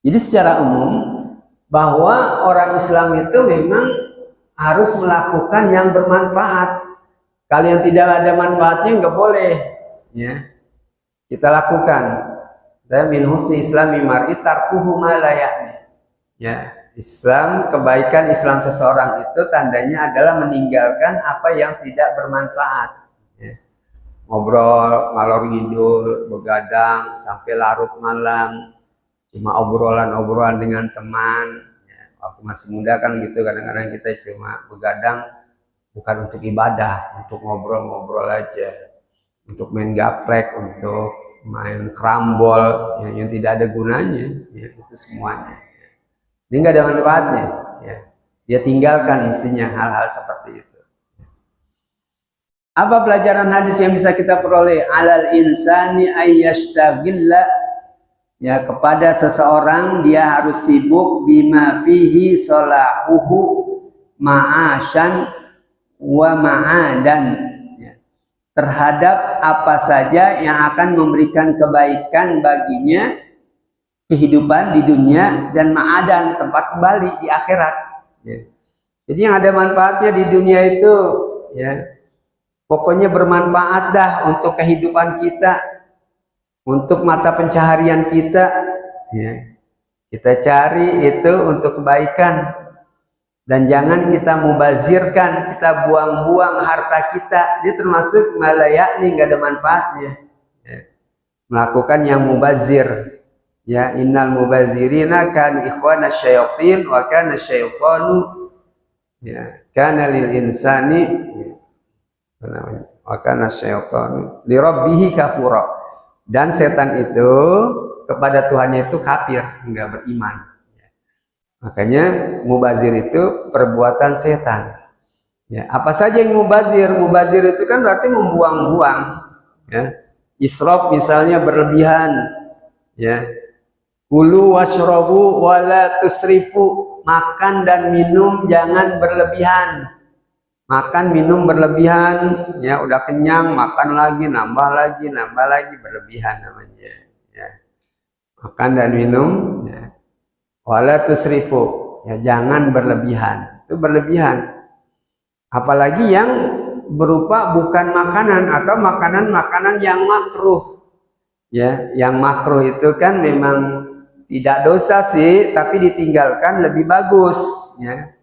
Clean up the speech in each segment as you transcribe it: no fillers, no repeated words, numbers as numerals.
Jadi secara umum bahwa orang Islam itu memang harus melakukan yang bermanfaat. Kalau yang tidak ada manfaatnya nggak boleh, ya kita lakukan. Min husni islami mar'i tarkuhu ma la ya'ni. Ya, Islam, kebaikan Islam seseorang itu tandanya adalah meninggalkan apa yang tidak bermanfaat. Ya. Ngobrol, ngalor ngidul, begadang sampai larut malam, cuma obrolan-obrolan dengan teman. Ya, waktu masih muda kan gitu, kadang-kadang kita cuma begadang bukan untuk ibadah, untuk ngobrol-ngobrol aja, untuk main gaplek, untuk main kerambol yang tidak ada gunanya, ya, itu semuanya. Ini nggak ada manfaatnya, ya. Dia tinggalkan mestinya hal-hal seperti itu. Apa pelajaran hadis yang bisa kita peroleh? Alal insani ayyashtagilla, ya, kepada seseorang dia harus sibuk bima fihi salahuhu ma'asyan wa ma'adan, terhadap apa saja yang akan memberikan kebaikan baginya, kehidupan di dunia dan ma'adan, tempat kembali di akhirat. Ya. Jadi yang ada manfaatnya di dunia itu, ya, pokoknya bermanfaat dah untuk kehidupan kita, untuk mata pencaharian kita. Ya. Kita cari itu untuk kebaikan. Dan jangan kita mubazirkan, kita buang-buang harta kita. Ini termasuk malayakni, nggak ada manfaatnya. Ya. Melakukan yang mubazir. Ya, innal mubazirina kan ikhwana syayatin wa kana syaitanu, ya, kana lil insani, ya, namanya, wa kana syaitanu li rabbih kafura. Dan setan itu kepada Tuhannya itu kafir, enggak beriman. Makanya mubazir itu perbuatan setan. Ya, apa saja yang mubazir? Mubazir itu kan berarti membuang-buang. Ya. Israf misalnya berlebihan. Ya. Kulu washrobu wala tusrifu. Makan dan minum jangan berlebihan. Makan minum berlebihan, ya udah kenyang, makan lagi, nambah lagi, berlebihan namanya. Ya. Makan dan minum, ya. Wala tusrifu, ya jangan berlebihan. Itu berlebihan. Apalagi yang berupa bukan makanan atau makanan-makanan yang makruh. Ya, yang makruh itu kan memang tidak dosa sih, tapi ditinggalkan lebih bagus, ya.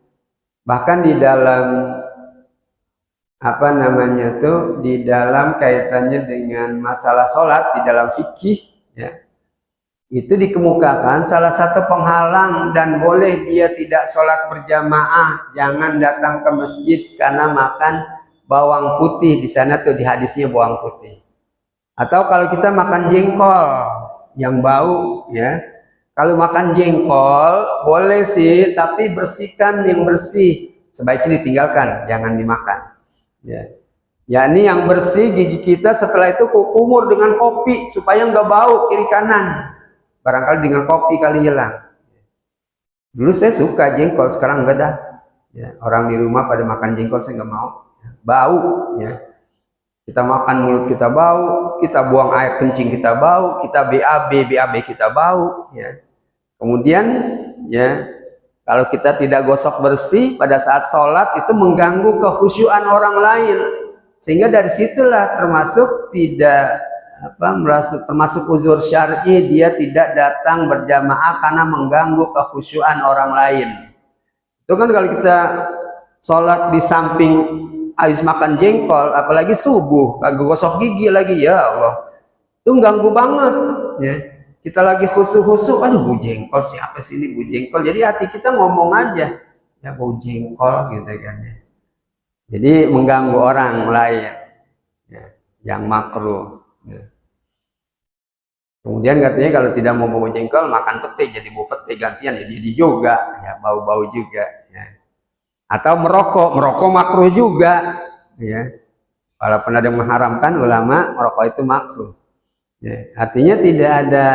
Bahkan di dalam apa namanya tuh, di dalam kaitannya dengan masalah sholat di dalam fikih, ya. Itu dikemukakan salah satu penghalang dan boleh dia tidak sholat berjamaah, jangan datang ke masjid karena makan bawang putih. Di sana tuh di hadisnya bawang putih. Atau kalau kita makan jengkol yang bau, ya, kalau makan jengkol boleh sih, tapi bersihkan yang bersih, sebaiknya ditinggalkan, jangan dimakan. Ya, yakni yang bersih gigi kita, setelah itu kumur dengan kopi supaya nggak bau kiri kanan. Barangkali dengan kopi kali hilang. Dulu saya suka jengkol, sekarang enggak dah. Ya, orang di rumah pada makan jengkol, saya nggak mau. Ya, bau. Ya. Kita makan mulut kita bau, kita buang air kencing kita bau, kita BAB kita bau. Ya. Kemudian, ya, kalau kita tidak gosok bersih pada saat sholat itu mengganggu kekhusyuan orang lain. Sehingga dari situlah termasuk tidak termasuk uzur syar'i, dia tidak datang berjamaah karena mengganggu kekhusyuan orang lain. Itu kan kalau kita sholat di samping habis makan jengkol, apalagi subuh kagak gosok gigi lagi, ya Allah, itu ganggu banget. Ya. Kita lagi khusyuk-khusyuk, aduh bau jengkol, siapa sih ini bau jengkol? Jadi hati kita ngomong aja, ya bau jengkol gitu kan. Ya. Jadi mengganggu orang lain, ya, yang makruh. Ya. Kemudian katanya kalau tidak mau bau jengkol, makan pete, jadi bau pete gantian, ya jadi juga, ya bau-bau juga. Ya. Atau merokok makruh juga. Ya. Walaupun ada yang mengharamkan, ulama merokok itu makruh. Ya. Artinya tidak ada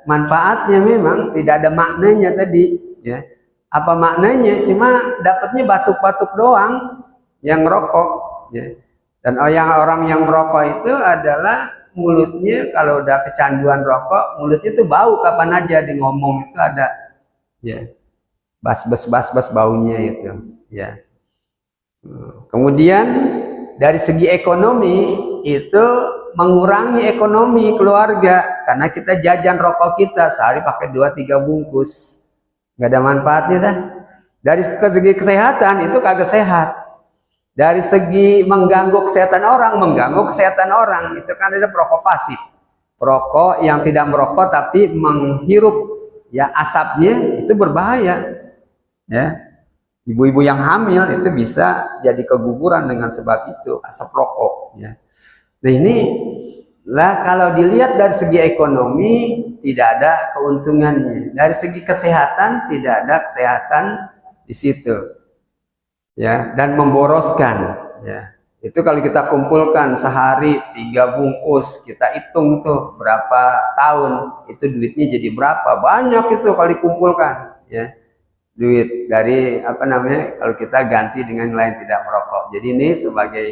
manfaatnya, memang tidak ada maknanya tadi. Ya. Apa maknanya? Cuma dapatnya batuk-batuk doang yang merokok. Ya. Dan orang yang merokok itu adalah mulutnya kalau udah kecanduan rokok, mulutnya tuh bau kapan aja di ngomong itu ada ya bas baunya itu ya. Kemudian dari segi ekonomi itu mengurangi ekonomi keluarga karena kita jajan rokok kita sehari pakai 2-3 bungkus, nggak ada manfaatnya dah. Dari segi kesehatan itu kagak sehat. Dari segi mengganggu kesehatan orang itu kan ada perokok pasif, perokok yang tidak merokok tapi menghirup ya asapnya itu berbahaya ya. Ibu-ibu yang hamil itu bisa jadi keguguran dengan sebab itu asap rokok ya. Nah ini lah kalau dilihat dari segi ekonomi tidak ada keuntungannya, dari segi kesehatan tidak ada kesehatan di situ ya, dan memboroskan ya. Itu kalau kita kumpulkan sehari 3 bungkus, kita hitung tuh berapa tahun itu duitnya jadi berapa banyak itu kalau dikumpulkan ya. Duit dari apa namanya kalau kita ganti dengan lain tidak merokok. Jadi ini sebagai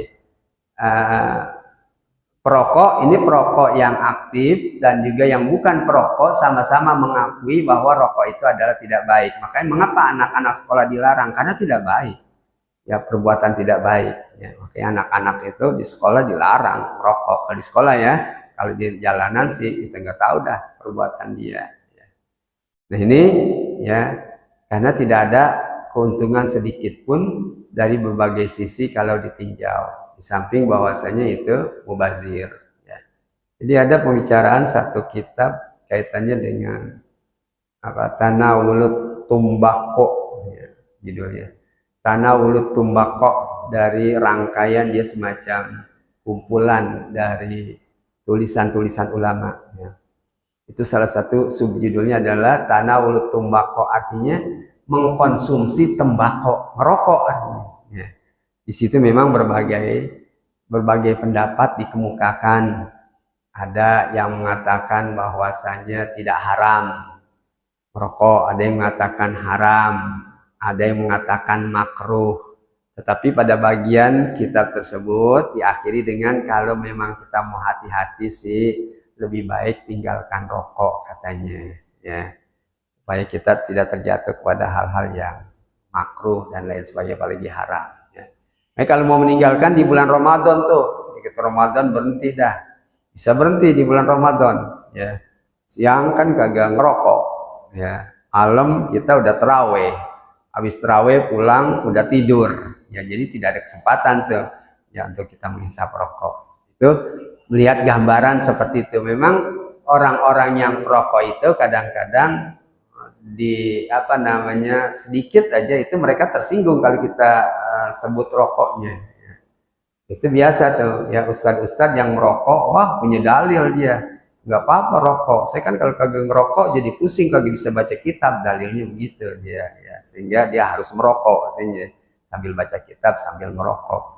perokok, ini perokok yang aktif dan juga yang bukan perokok sama-sama mengakui bahwa rokok itu adalah tidak baik. Makanya mengapa anak-anak sekolah dilarang? Karena tidak baik. Ya perbuatan tidak baik. Ya, makanya anak-anak itu di sekolah dilarang merokok. Kalau di sekolah ya, kalau di jalanan sih kita nggak tahu dah perbuatan dia. Nah ini ya. Karena tidak ada keuntungan sedikit pun dari berbagai sisi kalau ditinjau. Di samping bahwasanya itu mubazir. Ya. Jadi ada pembicaraan satu kitab kaitannya dengan apa Tanawulut Tumbako ya, judulnya. Tanawulut Tumbako dari rangkaian dia semacam kumpulan dari tulisan-tulisan ulama. Ya. Itu salah satu subjudulnya adalah Tanawulut Tumbako, artinya mengkonsumsi tembakau, merokok artinya. Ya. Di situ memang berbagai pendapat dikemukakan. Ada yang mengatakan bahwasanya tidak haram merokok, ada yang mengatakan haram, ada yang mengatakan makruh. Tetapi pada bagian kitab tersebut diakhiri dengan kalau memang kita mau hati-hati sih lebih baik tinggalkan rokok katanya ya, supaya kita tidak terjatuh kepada hal-hal yang makruh dan lain sebagainya apalagi haram ya. Nah, kalau mau meninggalkan di bulan Ramadan tuh begitu Ramadan berhenti dah, bisa berhenti di bulan Ramadan ya. Siang kan kagak ngerokok ya, malam kita udah terawih, habis terawih pulang udah tidur ya, jadi tidak ada kesempatan tuh ya untuk kita menghisap rokok. Itu melihat gambaran seperti itu. Memang orang-orang yang perokok itu kadang-kadang di apa namanya sedikit aja itu mereka tersinggung kalau kita sebut rokoknya. Itu biasa tuh ya, ustadz-ustadz yang merokok, wah punya dalil dia, nggak apa-apa rokok. Saya kan kalau kagak ngerokok jadi pusing, kagak bisa baca kitab, dalilnya begitu dia ya, sehingga dia harus merokok katanya sambil baca kitab sambil merokok.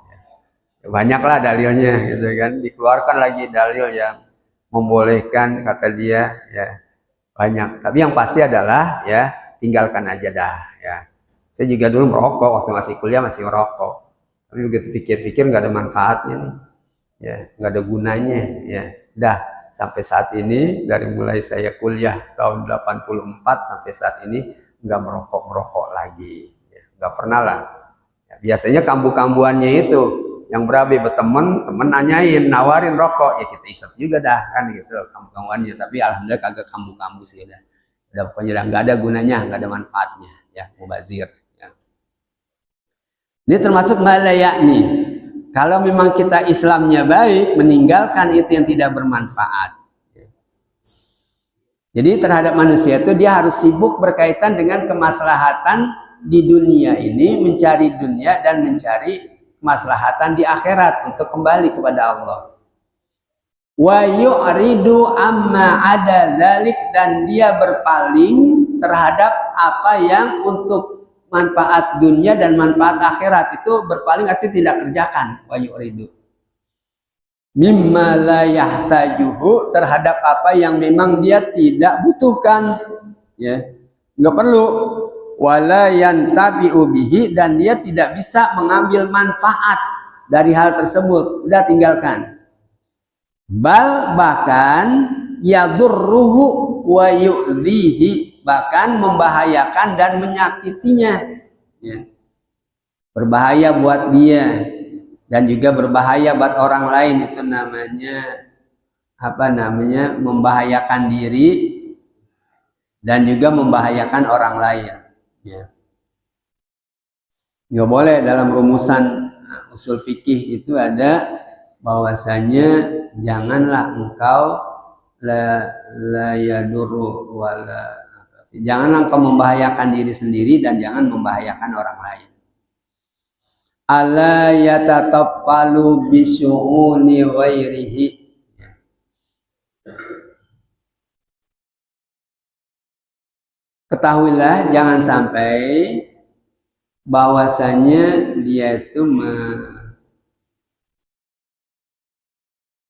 Banyaklah dalilnya gitu kan, dikeluarkan lagi dalil yang membolehkan kata dia ya banyak, tapi yang pasti adalah ya tinggalkan aja dah ya. Saya juga dulu merokok waktu masih kuliah, masih merokok, tapi begitu pikir-pikir nggak ada manfaatnya nih ya, nggak ada gunanya ya. Dah sampai saat ini dari mulai saya kuliah tahun 84 sampai saat ini nggak merokok lagi ya. Nggak pernah lah ya. Biasanya kambu-kambuannya itu yang berabe berteman, temen nanyain, nawarin rokok, ya kita isep juga dah kan gitu kambu-kambuannya. Tapi alhamdulillah kagak kambu-kambu sih udah pokoknya udah nggak ada gunanya, nggak ada manfaatnya ya, mubazir ya. Ini termasuk malayakni. Kalau memang kita Islamnya baik, meninggalkan itu yang tidak bermanfaat. Jadi terhadap manusia itu dia harus sibuk berkaitan dengan kemaslahatan di dunia ini, mencari dunia dan mencari kemaslahatan di akhirat untuk kembali kepada Allah. Wa yu'ridu amma ada dzalik, dan dia berpaling terhadap apa yang untuk manfaat dunia dan manfaat akhirat itu berpaling, artinya tidak kerjakan. Wa yu'ridu mimma la yahtajuhu, terhadap apa yang memang dia tidak butuhkan ya, nggak perlu. Wala yantabi'u bihi, dan dia tidak bisa mengambil manfaat dari hal tersebut, udah tinggalkan. bahkan yadurruhu wa yu'dhihi, bahkan membahayakan dan menyakitinya, ya. Berbahaya buat dia dan juga berbahaya buat orang lain. Itu namanya membahayakan diri dan juga membahayakan orang lain, ya. Nggak boleh. Dalam rumusan usul fikih itu ada bahwasanya janganlah engkau la yadurru wala, janganlah engkau membahayakan diri sendiri dan jangan membahayakan orang lain. Ala yatataffalu bisu'uni ghairihi, ketahuilah jangan sampai bahwasanya dia itu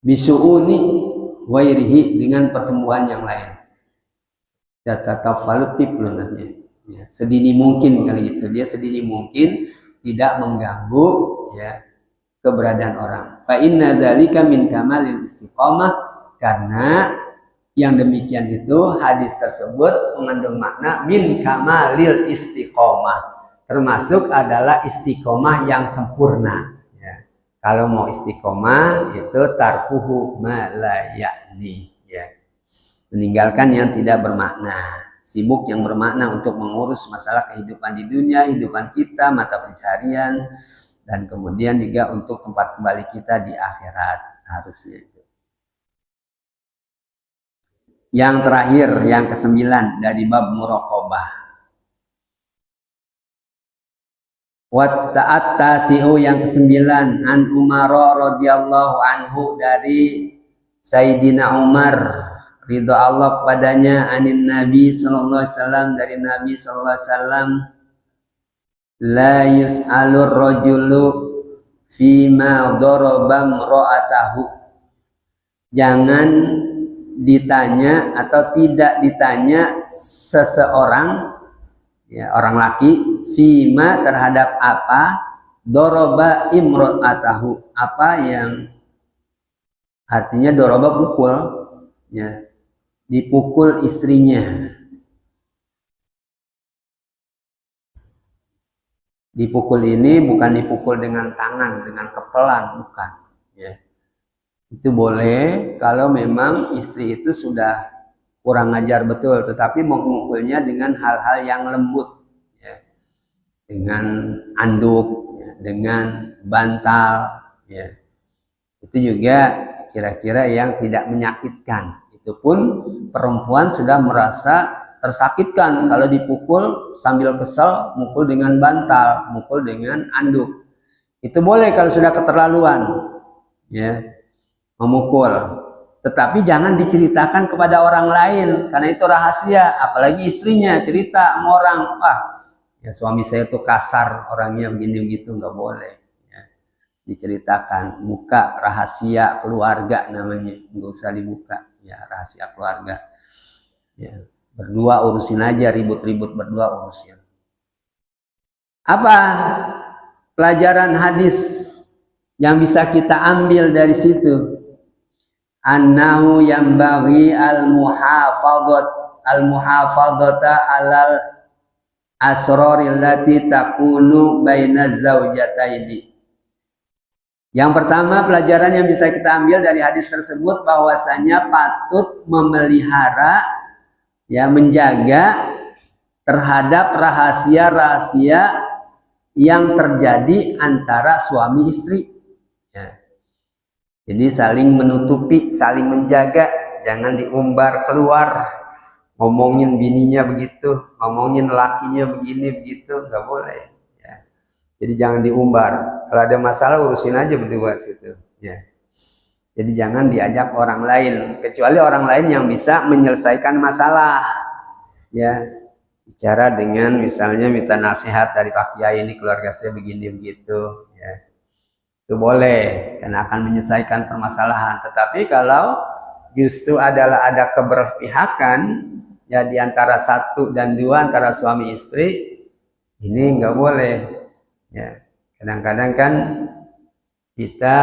bisu'uni ghairihi, dengan pertemuan yang lain. Yatataffalu tiplunatnya, ya, sedini mungkin kali gitu, dia sedini mungkin tidak mengganggu, ya, keberadaan orang. Fa inna dzalika min kamalil istiqamah, karena yang demikian itu hadis tersebut mengandung makna min kamalil istiqamah, termasuk adalah istiqomah yang sempurna, ya. Kalau mau istiqomah itu tarkuhu ma la ya'ni, ya, meninggalkan yang tidak bermakna, sibuk yang bermakna untuk mengurus masalah kehidupan di dunia, kehidupan kita, mata pencaharian, dan kemudian juga untuk tempat kembali kita di akhirat, seharusnya itu. Yang terakhir, yang ke-9 dari bab muraqabah. Wa ta'attasi'u, yang ke-9, an Umar radhiyallahu anhu, dari Sayyidina Umar, ridho Allah kepadanya, anin Nabi sallallahu alaihi wasallam, dari Nabi sallallahu alaihi wasallam, la yus'alur rajulu fima daraba imra'atahu, jangan ditanya atau tidak ditanya seseorang, ya, orang laki, fima, terhadap apa, daraba imra'atahu, apa yang artinya daraba pukul, ya, dipukul istrinya. Dipukul ini bukan dipukul dengan tangan, dengan kepelan, bukan, ya. Itu boleh kalau memang istri itu sudah kurang ajar betul, tetapi memukulnya dengan hal-hal yang lembut, ya, dengan anduk, ya, dengan bantal, ya. Itu juga kira-kira yang tidak menyakitkan. Itu pun perempuan sudah merasa tersakitkan kalau dipukul sambil kesel, mukul dengan bantal, mukul dengan anduk. Itu boleh kalau sudah keterlaluan, ya, memukul. Tetapi jangan diceritakan kepada orang lain, karena itu rahasia. Apalagi istrinya cerita sama orang, wah, ya suami saya tuh kasar, orangnya begini begitu, nggak boleh, ya, diceritakan. Buka rahasia keluarga namanya, nggak usah dibuka, ya, rahasia keluarga, ya. Berdua urusin aja, ribut-ribut berdua urusin. Apa pelajaran hadis yang bisa kita ambil dari situ? Annahu yambaghi al-muhafadata alal asraril lati takunu bainaz zaujataini. Yang pertama, pelajaran yang bisa kita ambil dari hadis tersebut bahwasanya patut memelihara, ya, menjaga terhadap rahasia-rahasia yang terjadi antara suami istri, ya. Jadi saling menutupi, saling menjaga, jangan diumbar keluar, ngomongin bininya begitu, ngomongin lakinya begini begitu, nggak boleh, ya. Jadi jangan diumbar. Kalau ada masalah urusin aja berdua situ, ya. Jadi jangan diajak orang lain, kecuali orang lain yang bisa menyelesaikan masalah, ya. Bicara dengan misalnya minta nasihat dari Pak Kiai, ini keluarga saya begini begitu, ya. Itu boleh, karena akan menyelesaikan permasalahan. Tetapi kalau justru adalah ada keberpihakan, ya, di antara satu dan dua, antara suami istri, ini nggak boleh, ya. Kadang-kadang kan kita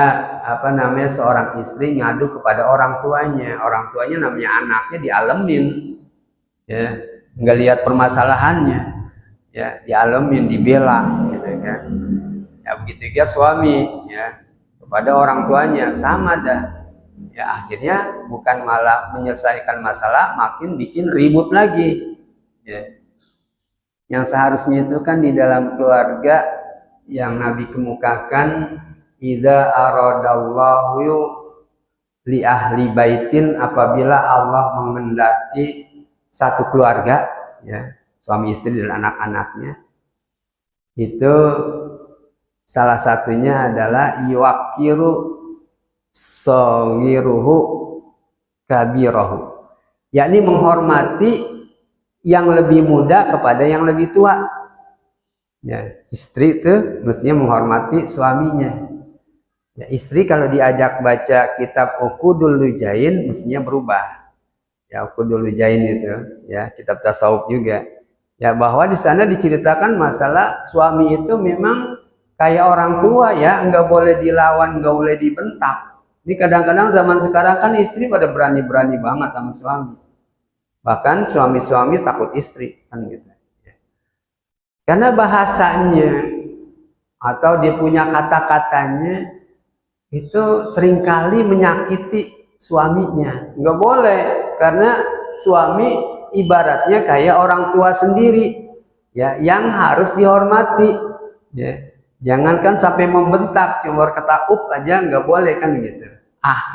seorang istri ngadu kepada orang tuanya namanya anaknya dialemin, ya, nggak lihat permasalahannya, ya, dialemin, dibela, gitu kan. Ya begitu juga suami, ya, kepada orang tuanya sama dah. Ya akhirnya bukan malah menyelesaikan masalah, makin bikin ribut lagi. Ya. Yang seharusnya itu kan di dalam keluarga yang Nabi kemukakan, idza aradallahu li ahli baitin, apabila Allah mengendaki satu keluarga, ya, suami istri dan anak-anaknya, itu salah satunya adalah yuwakiru saghiruhu kabirahu, yakni menghormati yang lebih muda kepada yang lebih tua. Ya, istri itu mestinya menghormati suaminya. Ya, istri kalau diajak baca kitab Uqudul Lujain mestinya berubah. Ya, Uqudul Lujain itu, ya, kitab tasawuf juga. Ya, bahwa di sana diceritakan masalah suami itu memang kayak orang tua, ya, nggak boleh dilawan, nggak boleh dibentak. Ini kadang-kadang zaman sekarang kan istri pada berani-berani banget sama suami. Bahkan suami-suami takut istri, kan gitu. Karena bahasanya atau dia punya kata-katanya itu seringkali menyakiti suaminya. Nggak boleh, karena suami ibaratnya kayak orang tua sendiri, ya, yang harus dihormati. Ya. Jangankan sampai membentak, cuma kata up aja nggak boleh, kan gitu.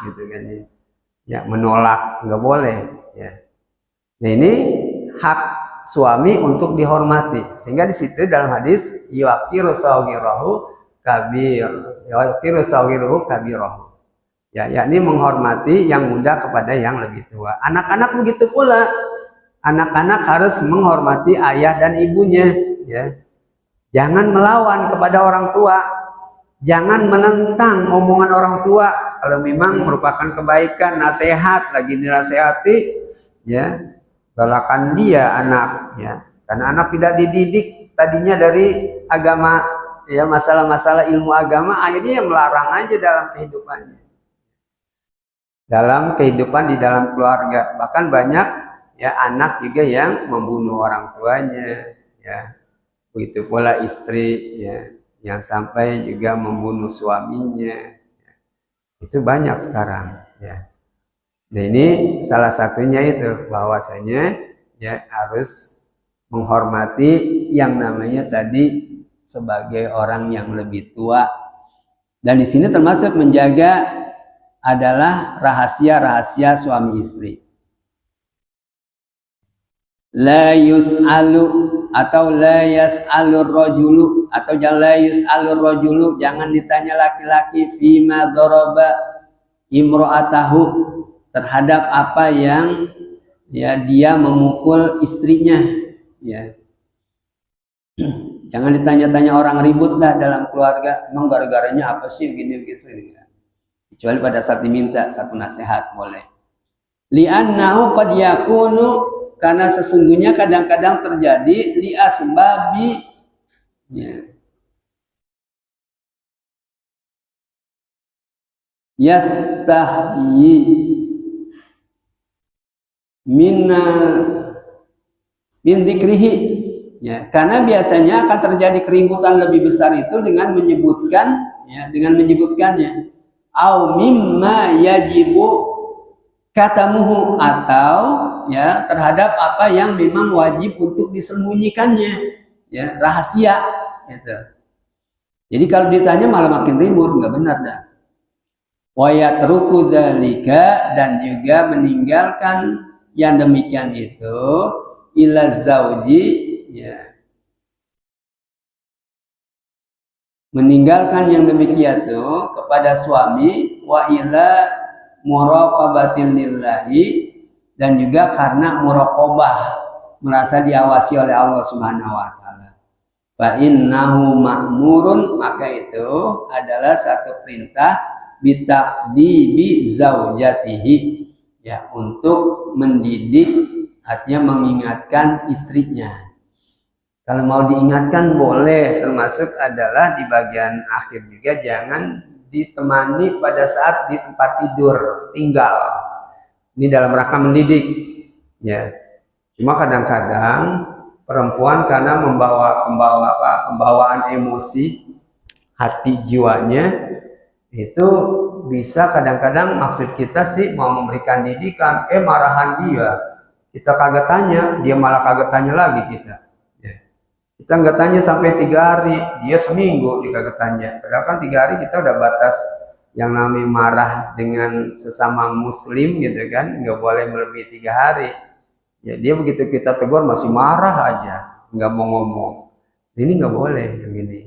Gitu kan, ya, menolak nggak boleh, ya. Nah ini hak suami untuk dihormati, sehingga di situ dalam hadis yuwaqiru saghirahu kabirahu, ya, yakni menghormati yang muda kepada yang lebih tua. Anak-anak begitu pula, anak-anak harus menghormati ayah dan ibunya, ya. Jangan melawan kepada orang tua, jangan menentang omongan orang tua kalau memang merupakan kebaikan, nasihat lagi dinasehati, ya, galakan dia anak, ya, karena anak tidak dididik tadinya dari agama, ya, masalah-masalah ilmu agama, akhirnya melarang aja dalam kehidupannya, dalam kehidupan di dalam keluarga. Bahkan banyak, ya, anak juga yang membunuh orang tuanya, ya, begitu pula istri, ya, yang sampai juga membunuh suaminya, ya. Itu banyak sekarang, ya. Nah ini salah satunya itu, bahwasanya, ya, harus menghormati yang namanya tadi sebagai orang yang lebih tua. Dan di sini termasuk menjaga adalah rahasia-rahasia suami istri. La yus'alu atau la yas'alur rajulu, atau la yus'alur rajulu, jangan ditanya laki-laki fima daraba imra'atahu, terhadap apa yang, ya, dia memukul istrinya, ya. Jangan ditanya-tanya orang ribut dah dalam keluarga, emang gara-garanya apa sih gini gitu, ini. Kecuali pada saat diminta satu nasihat boleh. Li'annahu qad yakunu, karena sesungguhnya kadang-kadang terjadi li'asbabi, ya, yastahyi min dzikrihi, ya, karena biasanya akan terjadi keributan lebih besar itu dengan menyebutkan, ya, dengan menyebutkannya, au mimma yajibu katamuhu, atau, ya, terhadap apa yang memang wajib untuk disembunyikannya, ya, rahasia, gitu. Jadi kalau ditanya malah makin ribut, nggak benar dah. Wa yatruku dzalika, dan juga meninggalkan yang demikian itu ila zauji, ya, meninggalkan yang demikian itu kepada suami, wa ila muraqabatil lillahi, dan juga karena muraqabah, merasa diawasi oleh Allah Subhanahu wa taala. Fa innahu ma'murun, maka itu adalah satu perintah bitaqdibi zaujatihi, ya, untuk mendidik, artinya mengingatkan istrinya. Kalau mau diingatkan boleh, termasuk adalah di bagian akhir juga, jangan ditemani pada saat di tempat tidur tinggal. Ini dalam rangka mendidik, ya. Cuma kadang-kadang perempuan karena pembawaan emosi hati jiwanya itu bisa kadang-kadang maksud kita sih mau memberikan didikan, marahan dia, kita kagak tanya, dia malah kagak tanya lagi kita. Kita nggak tanya sampai 3 hari, dia seminggu dia kagak tanya. Padahal kan 3 hari kita udah batas yang namanya marah dengan sesama muslim gitu kan, nggak boleh melebihi 3 hari. Ya dia begitu kita tegur masih marah aja, nggak mau ngomong. Ini nggak boleh yang ini.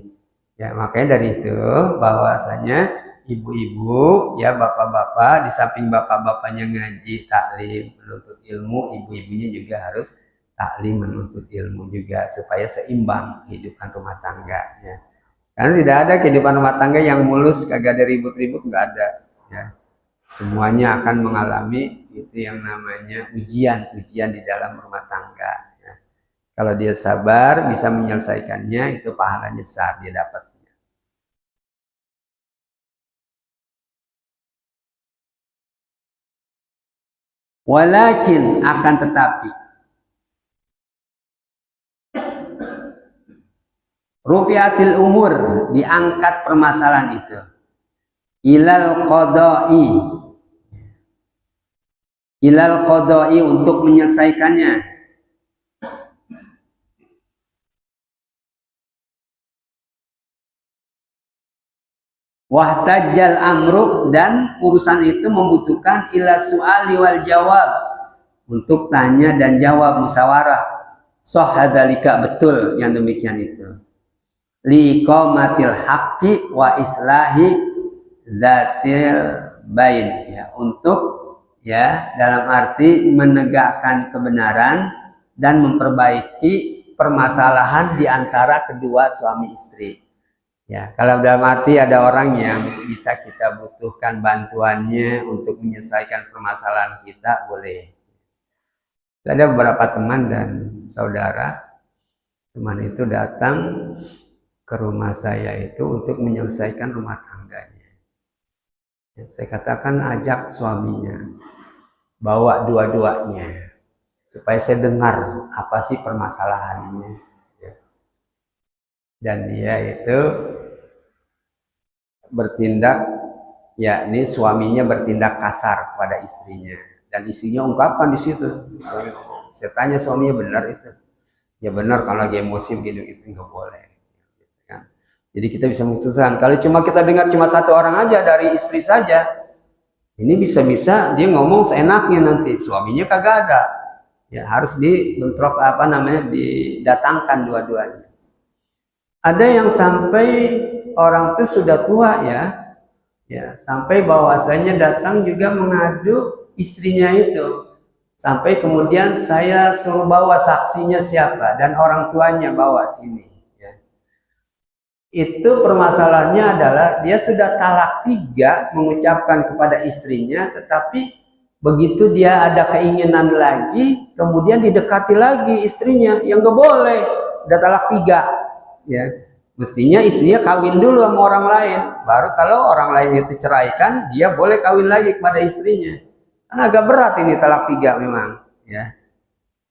Ya makanya dari itu bahwasanya ibu-ibu ya bapak-bapak di samping bapak-bapaknya ngaji taklim menuntut ilmu, ibu-ibunya juga harus taklim menuntut ilmu juga supaya seimbang kehidupan rumah tangga ya. Karena tidak ada kehidupan rumah tangga yang mulus, kagak ada ribut-ribut, nggak ada ya. Semuanya akan mengalami itu yang namanya ujian di dalam rumah tangga ya. Kalau dia sabar bisa menyelesaikannya, itu pahalanya besar dia dapat. Walakin akan tetapi rufiatil umur, diangkat permasalahan itu ilal qadai untuk menyelesaikannya. Wahtajal amru, dan urusan itu membutuhkan ila su'ali wal jawab, untuk tanya dan jawab musyawarah. Sahadalika, betul yang demikian itu. Liqamatil haqqi wa islahi dzatil bain, ya, untuk ya dalam arti menegakkan kebenaran dan memperbaiki permasalahan di antara kedua suami istri. Ya, kalau dalam arti ada orang yang bisa kita butuhkan bantuannya untuk menyelesaikan permasalahan kita, boleh. Ada beberapa teman dan saudara, teman itu datang ke rumah saya itu untuk menyelesaikan rumah tangganya. Ya, saya katakan ajak suaminya, bawa dua-duanya, supaya saya dengar apa sih permasalahannya. Ya. Dan dia itu bertindak, yakni suaminya bertindak kasar kepada istrinya, dan istrinya ungkapkan di situ. Saya tanya suaminya, benar itu? Ya benar, kalau lagi emosi begini itu nggak boleh. Jadi kita bisa memutuskan. Kalau cuma kita dengar cuma satu orang aja dari istri saja, ini bisa-bisa dia ngomong seenaknya, nanti suaminya kagak ada. Ya harus dibentrok didatangkan dua-duanya. Ada yang sampai orang itu sudah tua ya sampai bahwasanya datang juga mengadu istrinya itu, sampai kemudian saya suruh bawa saksinya siapa dan orang tuanya bawa sini. Itu permasalahannya adalah dia sudah talak 3 mengucapkan kepada istrinya, tetapi begitu dia ada keinginan lagi, kemudian didekati lagi istrinya, yang gak boleh, udah talak 3 ya. Mestinya istrinya kawin dulu sama orang lain, baru kalau orang lain itu ceraikan, dia boleh kawin lagi kepada istrinya. Kan agak berat ini talak 3 memang ya.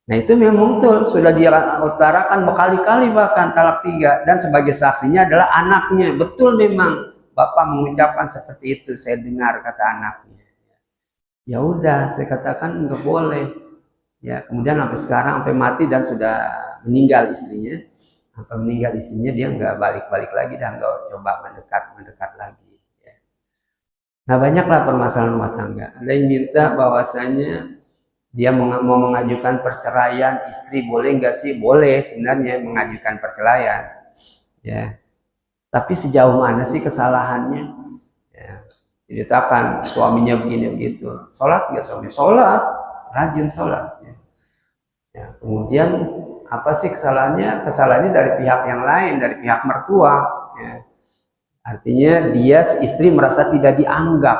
Nah itu memang betul, sudah dia utarakan berkali-kali bahkan talak 3, dan sebagai saksinya adalah anaknya. Betul memang bapak mengucapkan seperti itu, saya dengar kata anaknya. Ya udah, saya katakan nggak boleh. Ya kemudian sampai sekarang sampai mati dan sudah meninggal istrinya. Sampai meninggal istrinya dia nggak balik-balik lagi dan nggak coba mendekat lagi. Ya. Nah banyaklah permasalahan rumah tangga. Ada yang minta bahwasanya dia mau mengajukan perceraian, istri boleh nggak sih? Boleh sebenarnya mengajukan perceraian, ya. Tapi sejauh mana sih kesalahannya? Ya. Ceritakan suaminya begini begitu. Sholat nggak suami? Sholat, rajin sholat. Ya. Ya. Kemudian apa sih kesalahannya? Kesalahannya dari pihak yang lain, dari pihak mertua. Ya. Artinya dia istri merasa tidak dianggap,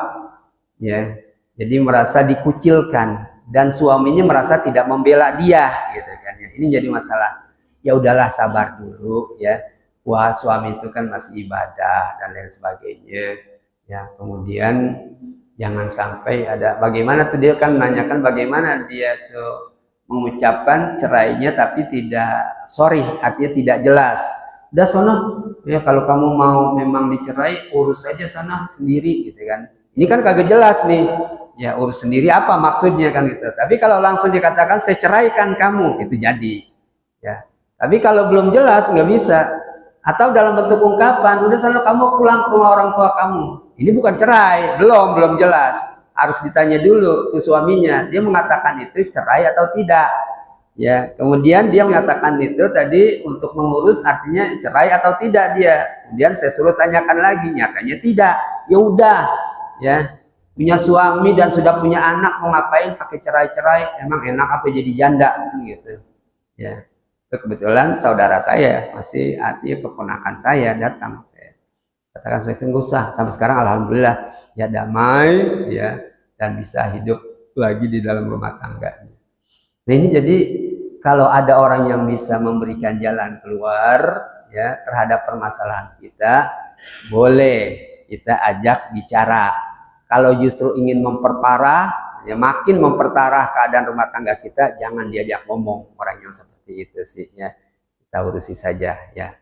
ya. Jadi merasa dikucilkan. Dan suaminya merasa tidak membela dia, gitu kan ya. Ini jadi masalah. Ya udahlah, sabar dulu ya. Wah, suami itu kan masih ibadah dan lain sebagainya. Ya, kemudian jangan sampai ada bagaimana tuh dia kan menanyakan bagaimana dia tuh mengucapkan cerainya tapi tidak sorry, artinya tidak jelas. Udah sono, ya kalau kamu mau memang dicerai urus aja sana sendiri gitu kan. Ini kan kagak jelas nih. Ya urus sendiri apa maksudnya kan gitu. Tapi kalau langsung dikatakan saya ceraikan kamu, itu jadi. Ya. Tapi kalau belum jelas nggak bisa. Atau dalam bentuk ungkapan, udah sana kamu pulang ke rumah orang tua kamu. Ini bukan cerai, belum jelas. Harus ditanya dulu ke suaminya, dia mengatakan itu cerai atau tidak. Ya, kemudian dia mengatakan itu tadi untuk mengurus artinya cerai atau tidak dia. Kemudian saya suruh tanyakan lagi, nyatanya tidak. Ya udah, ya. Punya suami dan sudah punya anak mau ngapain pakai cerai-cerai? Emang enak apa jadi janda gitu. Ya. Kebetulan saudara saya masih artinya keponakan saya datang, saya katakan saya tunggu sah sampai sekarang alhamdulillah ya damai ya dan bisa hidup lagi di dalam rumah tangganya. Nah ini jadi kalau ada orang yang bisa memberikan jalan keluar ya terhadap permasalahan kita, boleh kita ajak bicara. Kalau justru ingin memperparah ya makin memperparah keadaan rumah tangga kita, jangan diajak ngomong orang yang seperti itu sih ya, kita urusi saja ya.